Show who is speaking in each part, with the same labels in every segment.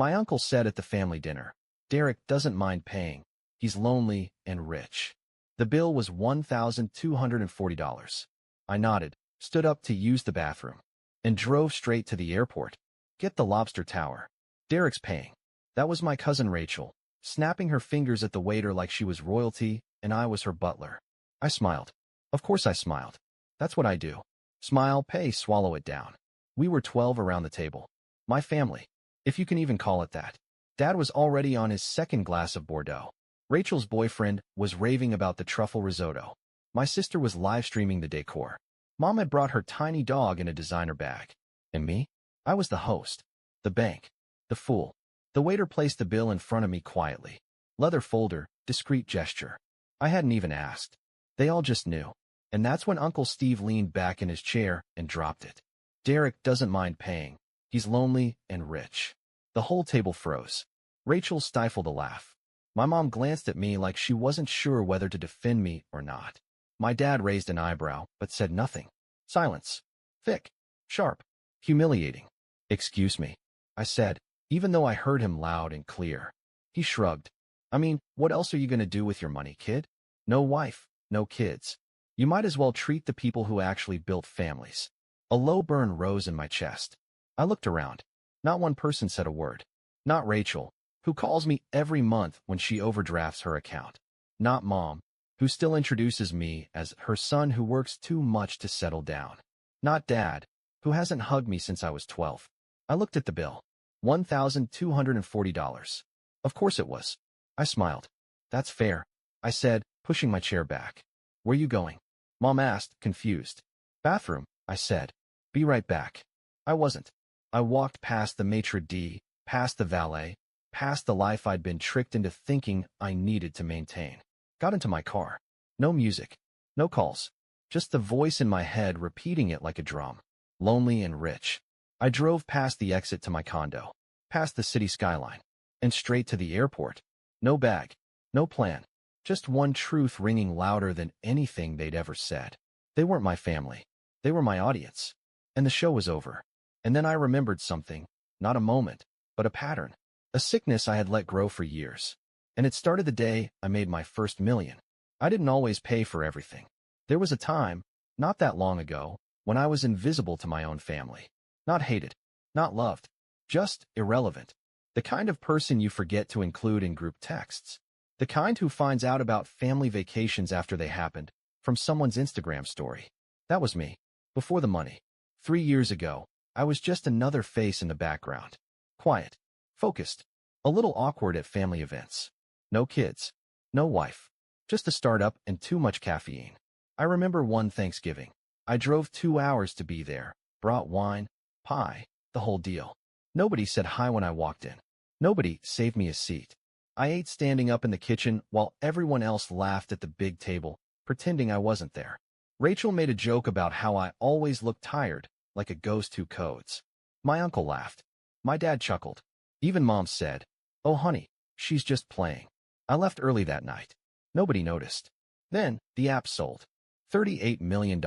Speaker 1: My uncle said at the family dinner, Derek doesn't mind paying. He's lonely and rich. The bill was $1,240. I nodded, stood up to use the bathroom, and drove straight to the airport. Get the Lobster Tower. Derek's paying. That was my cousin Rachel, snapping her fingers at the waiter like she was royalty and I was her butler. I smiled. Of course I smiled. That's what I do. Smile, pay, swallow it down. We were 12 around the table. My family, if you can even call it that. Dad was already on his second glass of Bordeaux. Rachel's boyfriend was raving about the truffle risotto. My sister was live streaming the decor. Mom had brought her tiny dog in a designer bag. And me? I was the host. The bank. The fool. The waiter placed the bill in front of me quietly. Leather folder, discreet gesture. I hadn't even asked. They all just knew. And that's when Uncle Steve leaned back in his chair and dropped it. Derek doesn't mind paying. He's lonely and rich. The whole table froze. Rachel stifled a laugh. My mom glanced at me like she wasn't sure whether to defend me or not. My dad raised an eyebrow, but said nothing. Silence. Thick. Sharp. Humiliating. Excuse me, I said, even though I heard him loud and clear. He shrugged. I mean, what else are you going to do with your money, kid? No wife, no kids. You might as well treat the people who actually built families. A low burn rose in my chest. I looked around. Not one person said a word. Not Rachel, who calls me every month when she overdrafts her account. Not Mom, who still introduces me as her son who works too much to settle down. Not Dad, who hasn't hugged me since I was 12. I looked at the bill. $1,240. Of course it was. I smiled. That's fair, I said, pushing my chair back. Where you going? Mom asked, confused. Bathroom, I said. Be right back. I wasn't. I walked past the maitre d', past the valet, past the life I'd been tricked into thinking I needed to maintain. Got into my car. No music. No calls. Just the voice in my head repeating it like a drum. Lonely and rich. I drove past the exit to my condo, past the city skyline, and straight to the airport. No bag. No plan. Just one truth ringing louder than anything they'd ever said. They weren't my family. They were my audience. And the show was over. And then I remembered something, not a moment, but a pattern. A sickness I had let grow for years. And it started the day I made my first million. I didn't always pay for everything. There was a time, not that long ago, when I was invisible to my own family. Not hated. Not loved. Just irrelevant. The kind of person you forget to include in group texts. The kind who finds out about family vacations after they happened, from someone's Instagram story. That was me. Before the money. 3 years ago, I was just another face in the background. Quiet. Focused. A little awkward at family events. No kids. No wife. Just a startup and too much caffeine. I remember one Thanksgiving. I drove 2 hours to be there, brought wine, pie, the whole deal. Nobody said hi when I walked in. Nobody saved me a seat. I ate standing up in the kitchen while everyone else laughed at the big table, pretending I wasn't there. Rachel made a joke about how I always looked tired, like a ghost who codes. My uncle laughed. My dad chuckled. Even Mom said, "Oh honey, she's just playing." I left early that night. Nobody noticed. Then, the app sold. $38 million.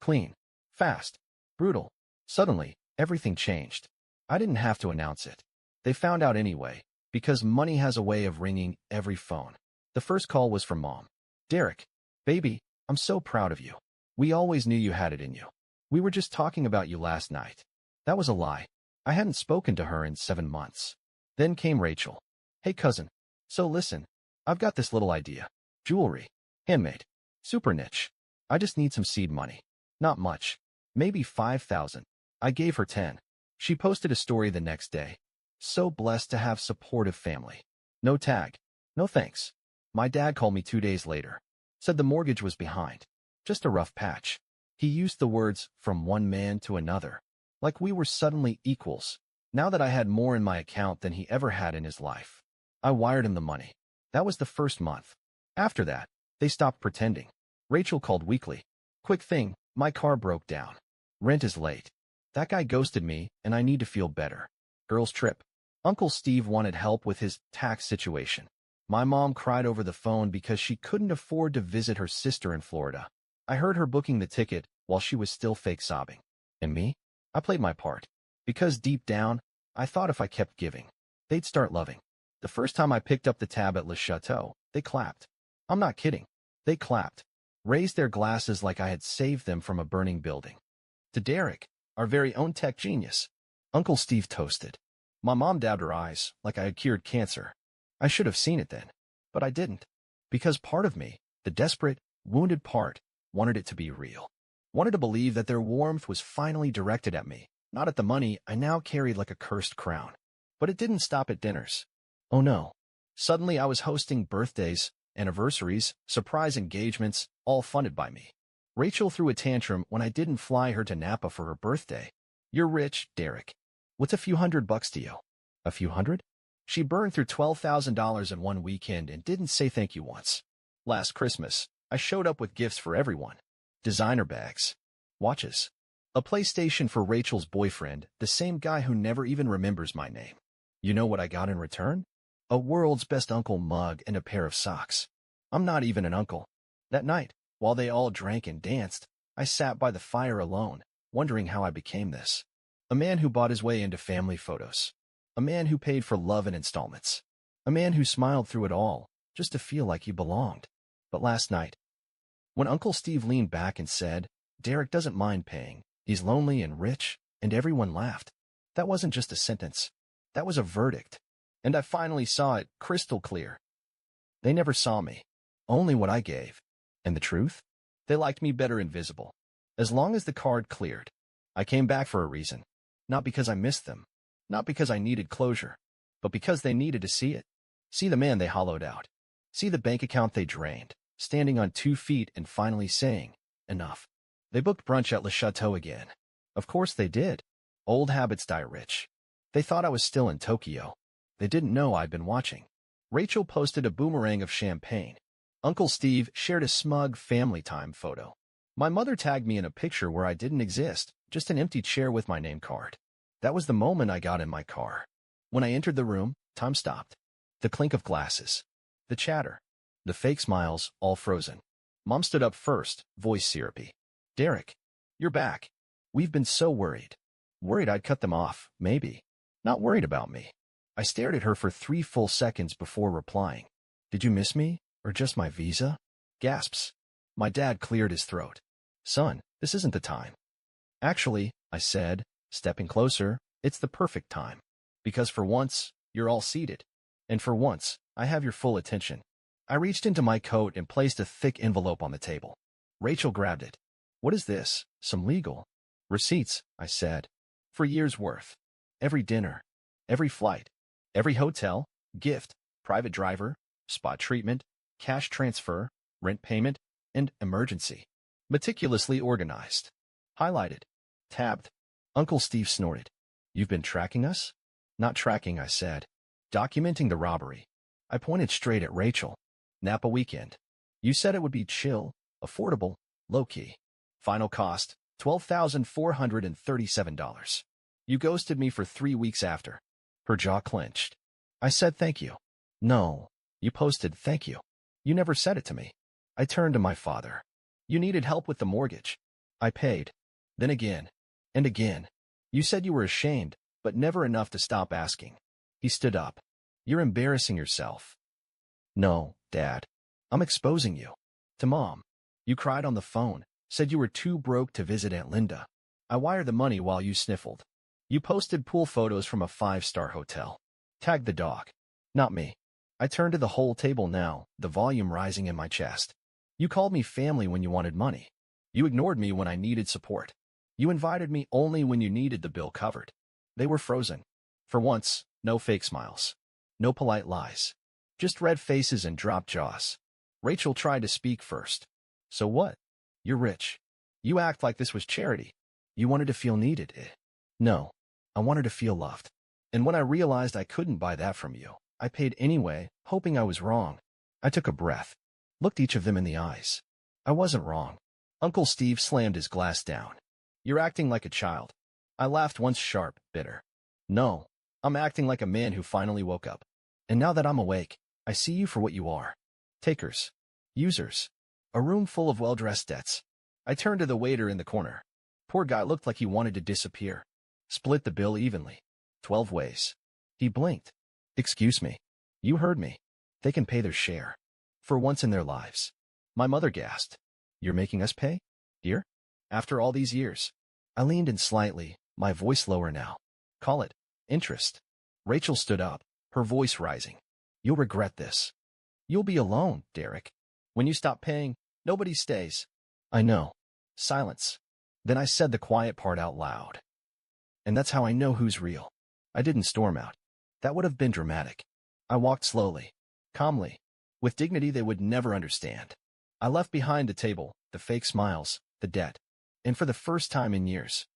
Speaker 1: Clean. Fast. Brutal. Suddenly, everything changed. I didn't have to announce it. They found out anyway, because money has a way of ringing every phone. The first call was from Mom. "Derek, baby, I'm so proud of you. We always knew you had it in you. We were just talking about you last night." That was a lie. I hadn't spoken to her in 7 months. Then came Rachel. "Hey cousin. So listen, I've got this little idea. Jewelry. Handmade. Super niche. I just need some seed money. Not much. Maybe 5,000. I gave her 10. She posted a story the next day. "So blessed to have supportive family." No tag. No thanks. My dad called me 2 days later. Said the mortgage was behind. Just a rough patch. He used the words "from one man to another." Like we were suddenly equals. Now that I had more in my account than he ever had in his life. I wired him the money. That was the first month. After that, they stopped pretending. Rachel called weekly. "Quick thing, my car broke down. Rent is late. That guy ghosted me and I need to feel better." Girls' trip. Uncle Steve wanted help with his tax situation. My mom cried over the phone because she couldn't afford to visit her sister in Florida. I heard her booking the ticket while she was still fake sobbing. And me? I played my part. Because deep down, I thought if I kept giving, they'd start loving. The first time I picked up the tab at Le Chateau, they clapped. I'm not kidding. They clapped, raised their glasses like I had saved them from a burning building. To Derek, our very own tech genius, Uncle Steve toasted. My mom dabbed her eyes like I had cured cancer. I should have seen it then, but I didn't. Because part of me, the desperate, wounded part, wanted it to be real. Wanted to believe that their warmth was finally directed at me, not at the money I now carried like a cursed crown. But it didn't stop at dinners. Oh no. Suddenly I was hosting birthdays, anniversaries, surprise engagements, all funded by me. Rachel threw a tantrum when I didn't fly her to Napa for her birthday. You're rich, Derek. What's a few $100 to you? A few hundred? She burned through $12,000 in one weekend and didn't say thank you once. Last Christmas, I showed up with gifts for everyone. Designer bags. Watches. A PlayStation for Rachel's boyfriend, the same guy who never even remembers my name. You know what I got in return? A World's Best Uncle mug and a pair of socks. I'm not even an uncle. That night, while they all drank and danced, I sat by the fire alone, wondering how I became this. A man who bought his way into family photos. A man who paid for love in installments. A man who smiled through it all, just to feel like he belonged. But last night, when Uncle Steve leaned back and said, Derek doesn't mind paying, he's lonely and rich, and everyone laughed. That wasn't just a sentence. That was a verdict. And I finally saw it crystal clear. They never saw me, only what I gave. And the truth? They liked me better invisible. As long as the card cleared. I came back for a reason. Not because I missed them. Not because I needed closure. But because they needed to see it. See the man they hollowed out. See the bank account they drained. Standing on 2 feet and finally saying, enough. They booked brunch at Le Chateau again. Of course they did. Old habits die rich. They thought I was still in Tokyo. They didn't know I'd been watching. Rachel posted a boomerang of champagne. Uncle Steve shared a smug family time photo. My mother tagged me in a picture where I didn't exist, just an empty chair with my name card. That was the moment I got in my car. When I entered the room, time stopped. The clink of glasses. The chatter. The fake smiles, all frozen. Mom stood up first, voice syrupy. Derek, you're back. We've been so worried. Worried I'd cut them off, maybe. Not worried about me. I stared at her for 3 full seconds before replying. Did you miss me, or just my visa? Gasps. My dad cleared his throat. Son, this isn't the time. Actually, I said, stepping closer, it's the perfect time. Because for once, you're all seated. And for once, I have your full attention. I reached into my coat and placed a thick envelope on the table. Rachel grabbed it. What is this? Some legal receipts, I said. For years' worth. Every dinner. Every flight. Every hotel. Gift. Private driver. Spa treatment. Cash transfer. Rent payment. And emergency. Meticulously organized. Highlighted. Tabbed. Uncle Steve snorted. You've been tracking us? Not tracking, I said. Documenting the robbery. I pointed straight at Rachel. Napa weekend. You said it would be chill, affordable, low-key. Final cost, $12,437. You ghosted me for 3 weeks after. Her jaw clenched. I said thank you. No, you posted thank you. You never said it to me. I turned to my father. You needed help with the mortgage. I paid. Then again. And again. You said you were ashamed, but never enough to stop asking. He stood up. You're embarrassing yourself. No, Dad. I'm exposing you. To Mom. You cried on the phone, said you were too broke to visit Aunt Linda. I wired the money while you sniffled. You posted pool photos from a 5-star hotel. Tagged the dog. Not me. I turned to the whole table now, the volume rising in my chest. You called me family when you wanted money. You ignored me when I needed support. You invited me only when you needed the bill covered. They were frozen. For once, no fake smiles. No polite lies. Just red faces and dropped jaws. Rachel tried to speak first. So what? You're rich. You act like this was charity. You wanted to feel needed. No. I wanted to feel loved. And when I realized I couldn't buy that from you, I paid anyway, hoping I was wrong. I took a breath. Looked each of them in the eyes. I wasn't wrong. Uncle Steve slammed his glass down. You're acting like a child. I laughed once sharp, bitter. No. I'm acting like a man who finally woke up. And now that I'm awake, I see you for what you are. Takers. Users. A room full of well-dressed debts. I turned to the waiter in the corner. Poor guy looked like he wanted to disappear. Split the bill evenly. 12 ways. He blinked. Excuse me. You heard me. They can pay their share. For once in their lives. My mother gasped. You're making us pay? Dear? After all these years. I leaned in slightly, my voice lower now. Call it interest. Rachel stood up, her voice rising. You'll regret this. You'll be alone, Derek. When you stop paying, nobody stays. I know. Silence. Then I said the quiet part out loud. And that's how I know who's real. I didn't storm out. That would have been dramatic. I walked slowly, calmly, with dignity they would never understand. I left behind the table, the fake smiles, the debt. And for the first time in years,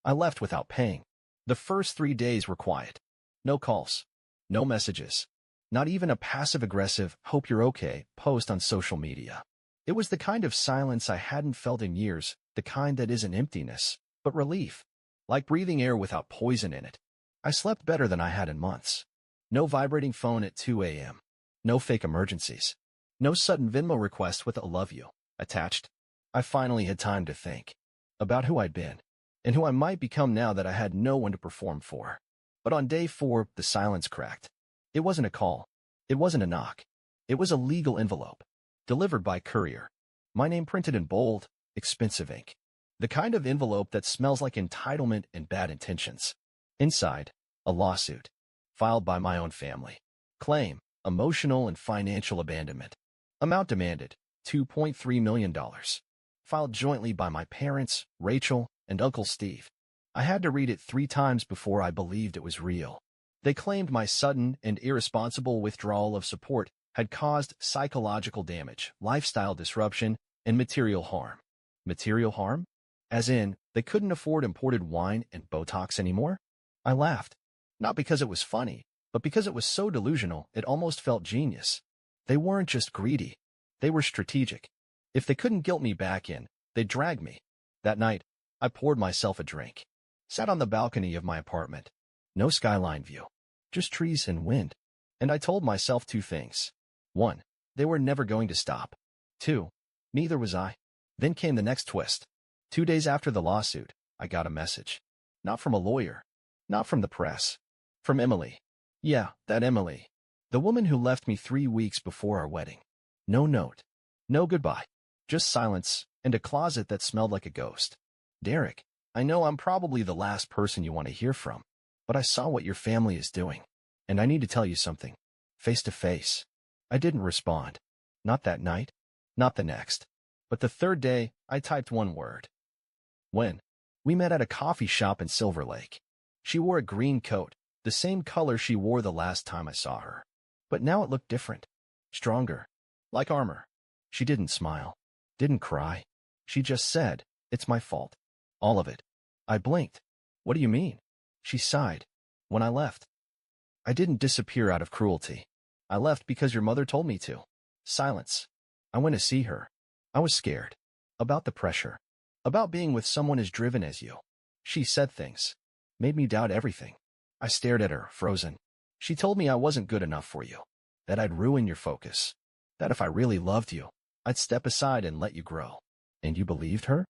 Speaker 1: I left without paying. The first 3 days were quiet. No calls. No messages. Not even a passive-aggressive, hope you're okay, post on social media. It was the kind of silence I hadn't felt in years, the kind that isn't emptiness, but relief. Like breathing air without poison in it. I slept better than I had in months. No vibrating phone at 2 a.m. No fake emergencies. No sudden Venmo request with a love you attached. I finally had time to think about who I'd been and who I might become now that I had no one to perform for. But on day 4, the silence cracked. It wasn't a call. It wasn't a knock. It was a legal envelope, delivered by courier. My name printed in bold, expensive ink. The kind of envelope that smells like entitlement and bad intentions. Inside, a lawsuit, filed by my own family. Claim, emotional and financial abandonment. Amount demanded, $2.3 million. Filed jointly by my parents, Rachel, and Uncle Steve. I had to read it 3 times before I believed it was real. They claimed my sudden and irresponsible withdrawal of support had caused psychological damage, lifestyle disruption, and material harm. Material harm? As in, they couldn't afford imported wine and Botox anymore? I laughed. Not because it was funny, but because it was so delusional it almost felt genius. They weren't just greedy. They were strategic. If they couldn't guilt me back in, they'd drag me. That night, I poured myself a drink. Sat on the balcony of my apartment. No skyline view. Just trees and wind. And I told myself 2 things. 1. They were never going to stop. 2. Neither was I. Then came the next twist. 2 days after the lawsuit, I got a message. Not from a lawyer. Not from the press. From Emily. Yeah, that Emily. The woman who left me 3 weeks before our wedding. No note. No goodbye. Just silence and a closet that smelled like a ghost. Derek, I know I'm probably the last person you want to hear from, but I saw what your family is doing, and I need to tell you something. Face to face. I didn't respond. Not that night. Not the next. But the 3rd day, I typed 1 word. When? We met at a coffee shop in Silver Lake. She wore a green coat, the same color she wore the last time I saw her. But now it looked different. Stronger. Like armor. She didn't smile. Didn't cry. She just said, it's my fault. All of it. I blinked. What do you mean? She sighed. When I left. I didn't disappear out of cruelty. I left because your mother told me to. Silence. I went to see her. I was scared. About the pressure. About being with someone as driven as you. She said things. Made me doubt everything. I stared at her, frozen. She told me I wasn't good enough for you. That I'd ruin your focus. That if I really loved you, I'd step aside and let you grow. And you believed her?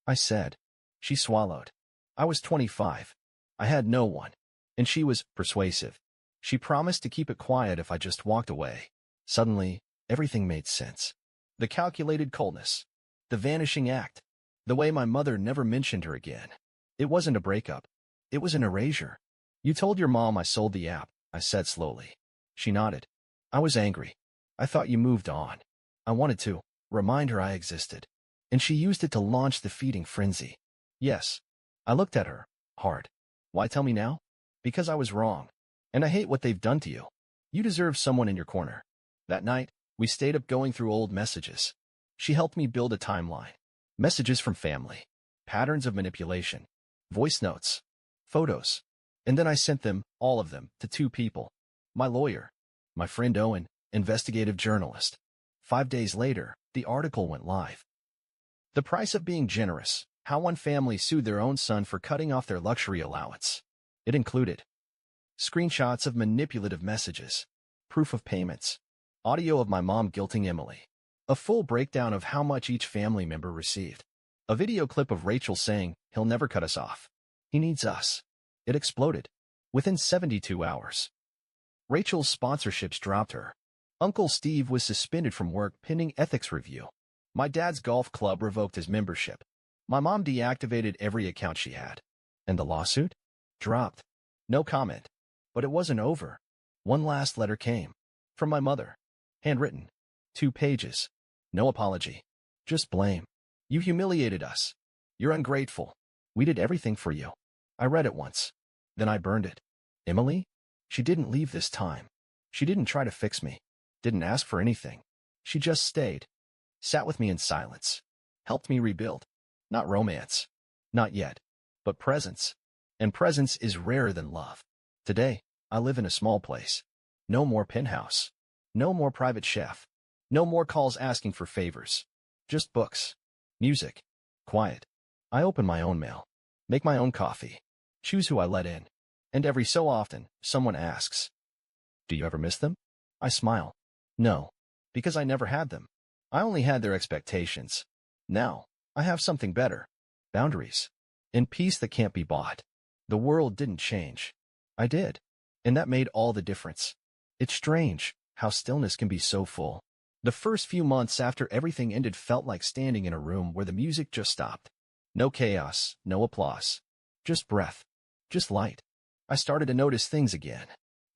Speaker 1: I said. She swallowed. I was 25. I had no one. And she was persuasive. She promised to keep it quiet if I just walked away. Suddenly, everything made sense. The calculated coldness. The vanishing act. The way my mother never mentioned her again. It wasn't a breakup. It was an erasure. You told your mom I sold the app, I said slowly. She nodded. I was angry. I thought you moved on. I wanted to remind her I existed. And she used it to launch the feeding frenzy. Yes. I looked at her, hard. Why tell me now? Because I was wrong. And I hate what they've done to you. You deserve someone in your corner. That night, we stayed up going through old messages. She helped me build a timeline. Messages from family. Patterns of manipulation. Voice notes. Photos. And then I sent them, all of them, to 2 people. My lawyer. My friend Owen, investigative journalist. 5 days later, the article went live. The price of being generous. How one family sued their own son for cutting off their luxury allowance. It included screenshots of manipulative messages, proof of payments, audio of my mom guilting Emily, a full breakdown of how much each family member received, a video clip of Rachel saying, he'll never cut us off. He needs us. It exploded. Within 72 hours. Rachel's sponsorships dropped her. Uncle Steve was suspended from work pending ethics review. My dad's golf club revoked his membership. My mom deactivated every account she had. And the lawsuit? Dropped. No comment. But it wasn't over. One last letter came. From my mother. Handwritten. 2 pages. No apology. Just blame. You humiliated us. You're ungrateful. We did everything for you. I read it once. Then I burned it. Emily? She didn't leave this time. She didn't try to fix me. Didn't ask for anything. She just stayed. Sat with me in silence. Helped me rebuild. Not romance. Not yet. But presence. And presence is rarer than love. Today, I live in a small place. No more penthouse. No more private chef. No more calls asking for favors. Just books. Music. Quiet. I open my own mail. Make my own coffee. Choose who I let in. And every so often, someone asks, "Do you ever miss them?" I smile. No. Because I never had them. I only had their expectations. Now, I have something better. Boundaries. And peace that can't be bought. The world didn't change. I did. And that made all the difference. It's strange how stillness can be so full. The first few months after everything ended felt like standing in a room where the music just stopped. No chaos, no applause. Just breath. Just light. I started to notice things again.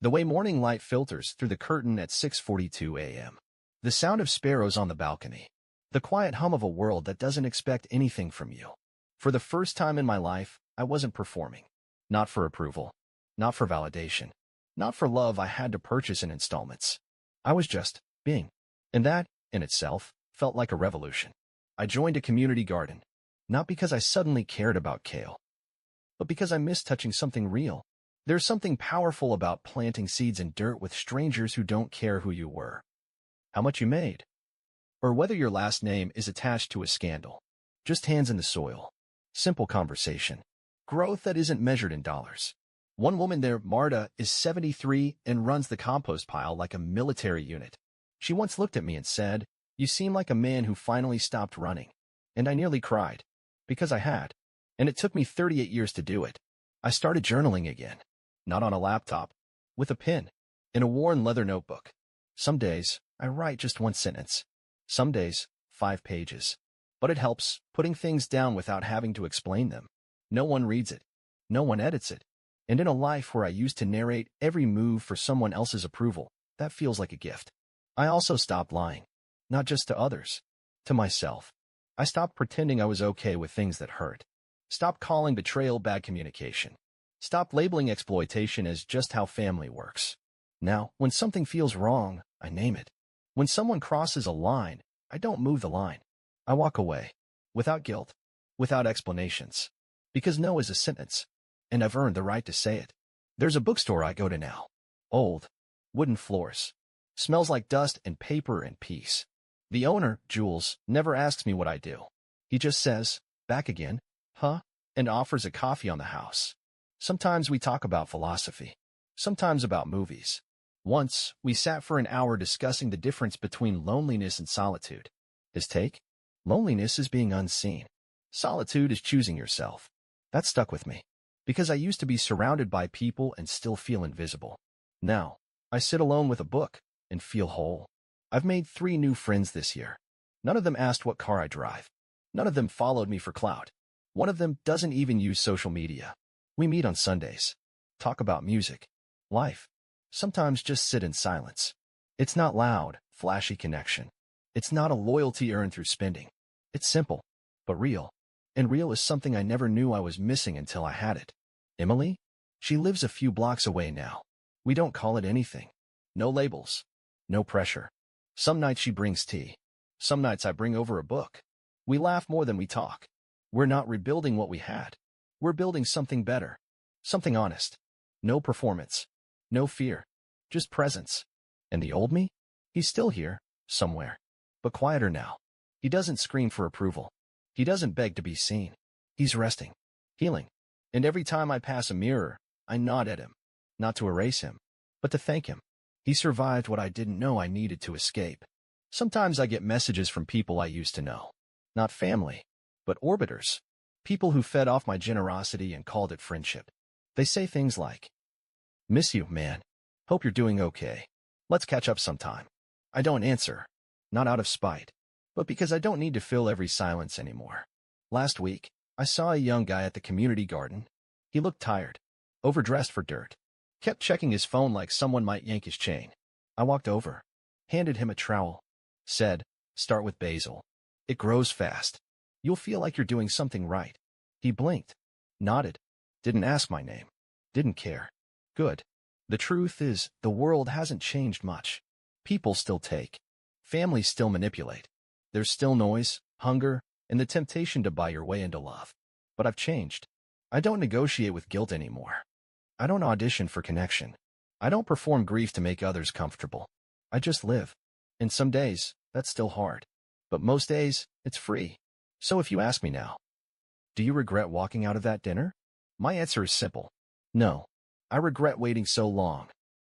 Speaker 1: The way morning light filters through the curtain at 6:42 a.m. The sound of sparrows on the balcony. The quiet hum of a world that doesn't expect anything from you. For the first time in my life, I wasn't performing. Not for approval. Not for validation. Not for love I had to purchase in installments. I was just being. And that, in itself, felt like a revolution. I joined a community garden. Not because I suddenly cared about kale, but because I missed touching something real. There's something powerful about planting seeds in dirt with strangers who don't care who you were, how much you made, or whether your last name is attached to a scandal. Just hands in the soil. Simple conversation. Growth that isn't measured in dollars. One woman there, Marta, is 73 and runs the compost pile like a military unit. She once looked at me and said, "You seem like a man who finally stopped running." And I nearly cried. Because I had. And it took me 38 years to do it. I started journaling again. Not on a laptop. With a pen. In a worn leather notebook. Some days, I write just 1 sentence. Some days, 5 pages. But it helps, putting things down without having to explain them. No one reads it. No one edits it. And in a life where I used to narrate every move for someone else's approval, that feels like a gift. I also stopped lying. Not just to others. To myself. I stopped pretending I was okay with things that hurt. Stopped calling betrayal bad communication. Stopped labeling exploitation as just how family works. Now, when something feels wrong, I name it. When someone crosses a line, I don't move the line. I walk away. Without guilt. Without explanations. Because no is a sentence. And I've earned the right to say it. There's a bookstore I go to now. Old. Wooden floors. Smells like dust and paper and peace. The owner, Jules, never asks me what I do. He just says, "Back again, huh?" and offers a coffee on the house. Sometimes we talk about philosophy. Sometimes about movies. Once, we sat for an hour discussing the difference between loneliness and solitude. His take? Loneliness is being unseen. Solitude is choosing yourself. That stuck with me. Because I used to be surrounded by people and still feel invisible. Now, I sit alone with a book and feel whole. I've made 3 new friends this year. None of them asked what car I drive. None of them followed me for clout. One of them doesn't even use social media. We meet on Sundays. Talk about music. Life. Sometimes just sit in silence. It's not loud, flashy connection. It's not a loyalty earned through spending. It's simple, but real. And real is something I never knew I was missing until I had it. Emily? She lives a few blocks away now. We don't call it anything. No labels. No pressure. Some nights she brings tea. Some nights I bring over a book. We laugh more than we talk. We're not rebuilding what we had. We're building something better. Something honest. No performance. No fear. Just presence. And the old me? He's still here, somewhere. But quieter now. He doesn't scream for approval. He doesn't beg to be seen. He's resting. Healing. And every time I pass a mirror, I nod at him. Not to erase him, but to thank him. He survived what I didn't know I needed to escape. Sometimes I get messages from people I used to know. Not family, but orbiters. People who fed off my generosity and called it friendship. They say things like, "Miss you, man. Hope you're doing okay. Let's catch up sometime. I don't answer. Not out of spite, but because I don't need to fill every silence anymore. Last week, I saw a young guy at the community garden. He looked tired, overdressed for dirt. Kept checking his phone like someone might yank his chain. I walked over, handed him a trowel, said, "Start with basil. It grows fast. You'll feel like you're doing something right." He blinked, nodded, didn't ask my name, didn't care. Good. The truth is, the world hasn't changed much. People still take. Families still manipulate. There's still noise, hunger, and the temptation to buy your way into love. But I've changed. I don't negotiate with guilt anymore. I don't audition for connection. I don't perform grief to make others comfortable. I just live. And some days, that's still hard. But most days, it's free. So if you ask me now, do you regret walking out of that dinner? My answer is simple. No. I regret waiting so long,